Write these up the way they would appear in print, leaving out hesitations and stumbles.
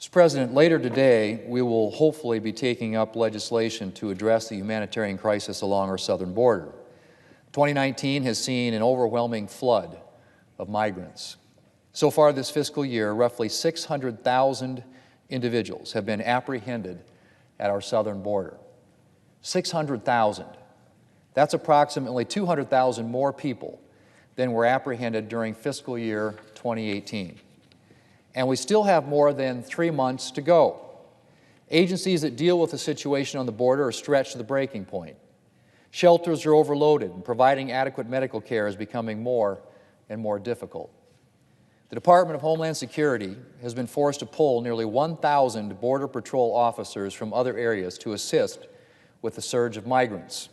Mr. President, later today, we will hopefully be taking up legislation to address the humanitarian crisis along our southern border. 2019 has seen an overwhelming flood of migrants. So far this fiscal year, roughly 600,000 individuals have been apprehended at our southern border. 600,000. That's approximately 200,000 more people than were apprehended during fiscal year 2018. And we still have more than 3 months to go. Agencies that deal with the situation on the border are stretched to the breaking point. Shelters are overloaded, and providing adequate medical care is becoming more and more difficult. The Department of Homeland Security has been forced to pull nearly 1,000 Border Patrol officers from other areas to assist with the surge of migrants.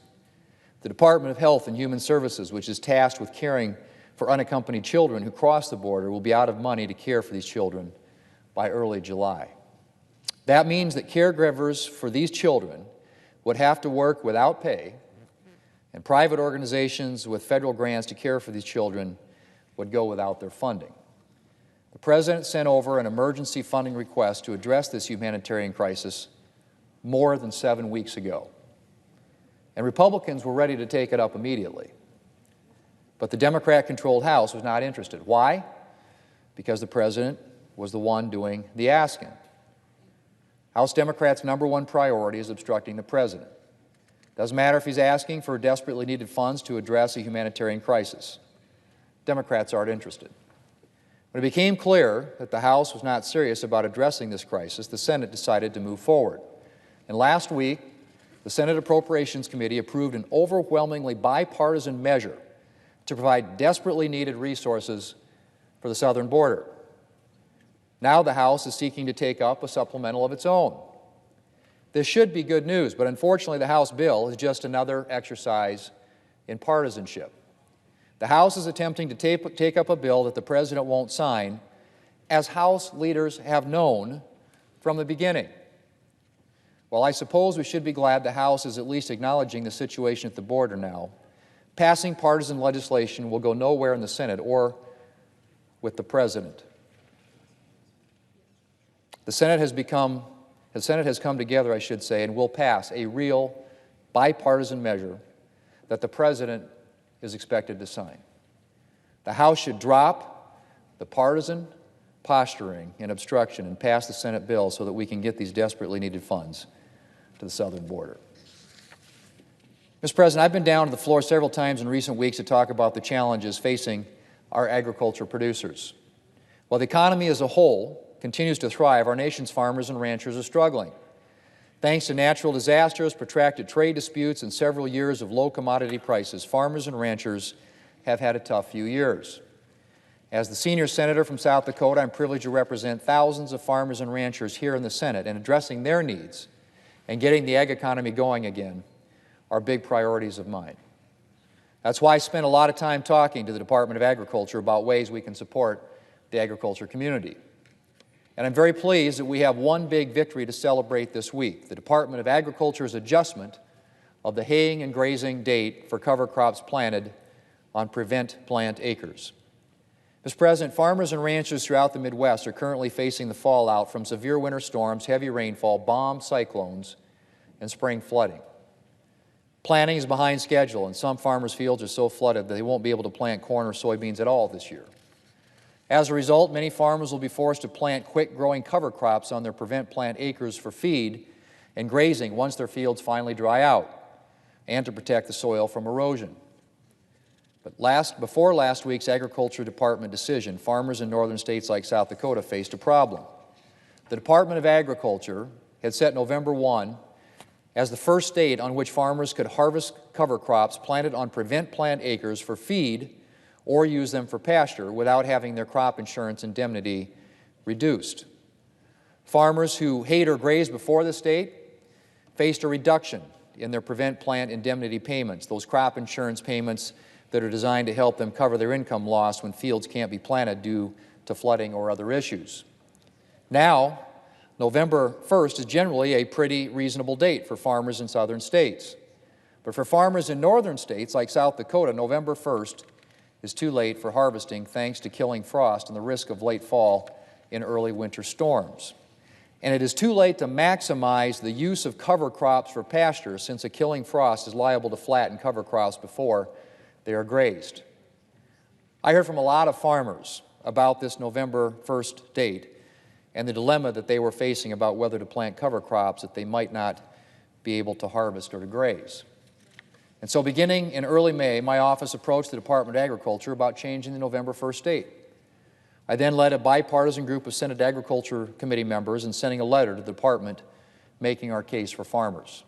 The Department of Health and Human Services, which is tasked with caring for unaccompanied children who cross the border, will be out of money to care for these children by early July. That means that caregivers for these children would have to work without pay, and private organizations with federal grants to care for these children would go without their funding. The President sent over an emergency funding request to address this humanitarian crisis more than 7 weeks ago. And Republicans were ready to take it up immediately. But the Democrat-controlled House was not interested. Why? Because the President was the one doing the asking. House Democrats' #1 priority is obstructing the President. Doesn't matter if he's asking for desperately needed funds to address a humanitarian crisis. Democrats aren't interested. When it became clear that the House was not serious about addressing this crisis, the Senate decided to move forward. And last week, the Senate Appropriations Committee approved an overwhelmingly bipartisan measure to provide desperately needed resources for the southern border. Now the House is seeking to take up a supplemental of its own. This should be good news, but unfortunately the House bill is just another exercise in partisanship. The House is attempting to take up a bill that the President won't sign, as House leaders have known from the beginning. While I suppose we should be glad the House is at least acknowledging the situation at the border now, passing partisan legislation will go nowhere in the Senate or with the President. The Senate has come together, I should say, and will pass a real bipartisan measure that the President is expected to sign. The House should drop the partisan posturing and obstruction and pass the Senate bill so that we can get these desperately needed funds to the southern border. Mr. President, I've been down to the floor several times in recent weeks to talk about the challenges facing our agriculture producers. While the economy as a whole continues to thrive, our nation's farmers and ranchers are struggling. Thanks to natural disasters, protracted trade disputes, and several years of low commodity prices, farmers and ranchers have had a tough few years. As the senior senator from South Dakota, I'm privileged to represent thousands of farmers and ranchers here in the Senate, and addressing their needs and getting the ag economy going again are big priorities of mine. That's why I spent a lot of time talking to the Department of Agriculture about ways we can support the agriculture community. And I'm very pleased that we have one big victory to celebrate this week: the Department of Agriculture's adjustment of the haying and grazing date for cover crops planted on prevent plant acres. Mr. President, farmers and ranchers throughout the Midwest are currently facing the fallout from severe winter storms, heavy rainfall, bomb cyclones, and spring flooding. Planting is behind schedule, and some farmers' fields are so flooded that they won't be able to plant corn or soybeans at all this year. As a result, many farmers will be forced to plant quick-growing cover crops on their prevent plant acres for feed and grazing once their fields finally dry out, and to protect the soil from erosion. But before last week's Agriculture Department decision, farmers in northern states like South Dakota faced a problem. The Department of Agriculture had set November 1 as the first state on which farmers could harvest cover crops planted on prevent plant acres for feed or use them for pasture without having their crop insurance indemnity reduced. Farmers who hayed or grazed before this date faced a reduction in their prevent plant indemnity payments, those crop insurance payments that are designed to help them cover their income loss when fields can't be planted due to flooding or other issues. Now, November 1st is generally a pretty reasonable date for farmers in southern states. But for farmers in northern states like South Dakota, November 1st is too late for harvesting thanks to killing frost and the risk of late fall in early winter storms. and it is too late to maximize the use of cover crops for pasture, since a killing frost is liable to flatten cover crops before they are grazed. I heard from a lot of farmers about this November 1st date and the dilemma that they were facing about whether to plant cover crops that they might not be able to harvest or to graze. And so beginning in early May, my office approached the Department of Agriculture about changing the November 1st date. I then led a bipartisan group of Senate Agriculture Committee members in sending a letter to the department making our case for farmers.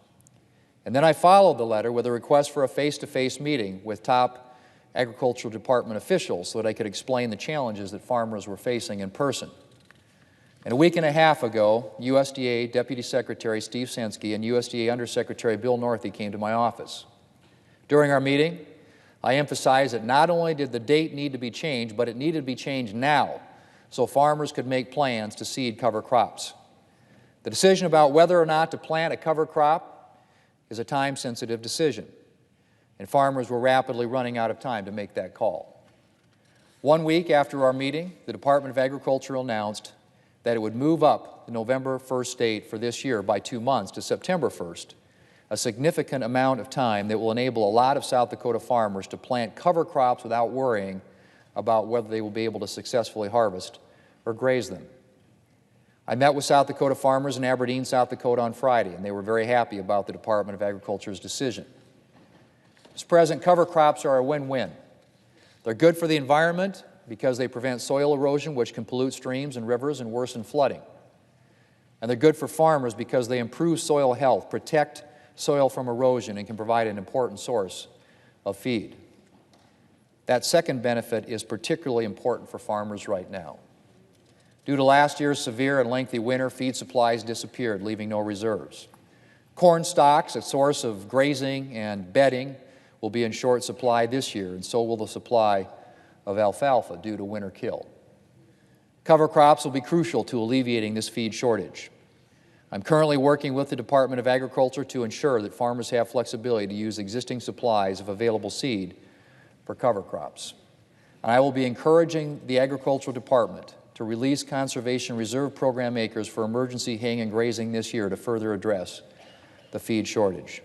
And then I followed the letter with a request for a face-to-face meeting with top Agricultural Department officials so that I could explain the challenges that farmers were facing in person. And a week and a half ago, USDA Deputy Secretary Steve Sensky and USDA Undersecretary Bill Northey came to my office. During our meeting, I emphasized that not only did the date need to be changed, but it needed to be changed now so farmers could make plans to seed cover crops. The decision about whether or not to plant a cover crop is a time-sensitive decision, and farmers were rapidly running out of time to make that call. 1 week after our meeting, the Department of Agriculture announced that it would move up the November 1st date for this year by 2 months to September 1st, a significant amount of time that will enable a lot of South Dakota farmers to plant cover crops without worrying about whether they will be able to successfully harvest or graze them. I met with South Dakota farmers in Aberdeen, South Dakota on Friday, and they were very happy about the Department of Agriculture's decision. Mr. President, cover crops are a win-win. They're good for the environment because they prevent soil erosion, which can pollute streams and rivers and worsen flooding. And they're good for farmers because they improve soil health, protect soil from erosion, and can provide an important source of feed. That second benefit is particularly important for farmers right now. Due to last year's severe and lengthy winter, feed supplies disappeared, leaving no reserves. Corn stocks, a source of grazing and bedding, will be in short supply this year, and so will the supply of alfalfa due to winter kill. Cover crops will be crucial to alleviating this feed shortage. I'm currently working with the Department of Agriculture to ensure that farmers have flexibility to use existing supplies of available seed for cover crops. And I will be encouraging the Agricultural Department to release Conservation Reserve Program acres for emergency haying and grazing this year to further address the feed shortage.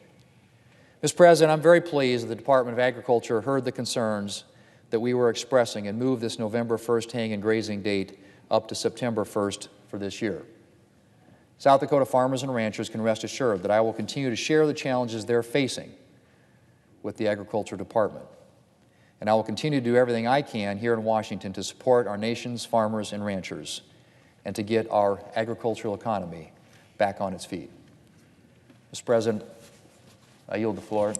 Mr. President, I'm very pleased that the Department of Agriculture heard the concerns that we were expressing and moved this November 1st haying and grazing date up to September 1st for this year. South Dakota farmers and ranchers can rest assured that I will continue to share the challenges they're facing with the Agriculture Department. And I will continue to do everything I can here in Washington to support our nation's farmers and ranchers and to get our agricultural economy back on its feet. Mr. President, I yield the floor.